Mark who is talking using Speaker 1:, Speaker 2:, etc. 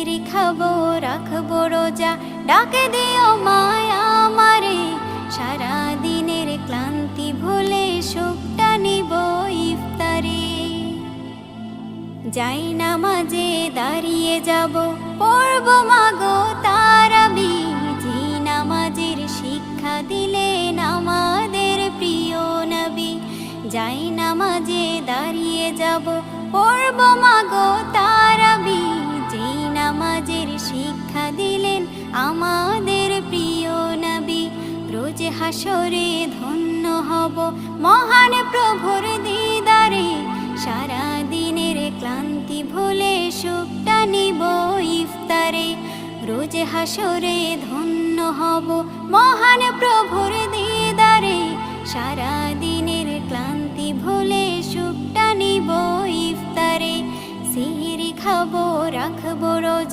Speaker 1: সিহরি খাবো রাখবো রোজা, ডাকে দিও মায়া আমারে। সারা দিনের ক্লান্তি ভুলে সুখটা নিব ইফতারে। যাই নামাজে দাঁড়িয়ে যাব, পড়ব মাগো তারাবি। যে নামাজের শিক্ষা দিলেন আমাদের প্রিয় নবী। যাই নামাজে দাঁড়িয়ে যাব, পড়ব মাগো তারাবি। যে নামাজের শিক্ষা দিলেন আমাদের প্রিয় নবী। রোজ হাসরে ধন্য হব মহান প্রভুর দিদারে। সারা দিনের ক্লান্তি ভুলে সুখটা নিব ইফতারে। রোজ হাসরে ধন্য হব মহান প্রভুর দিদারে। সারা দিনের ক্লান্তি ভুলে সুখটা নিব ইফতারে। সিহরি খাবো রাখবো রোজা।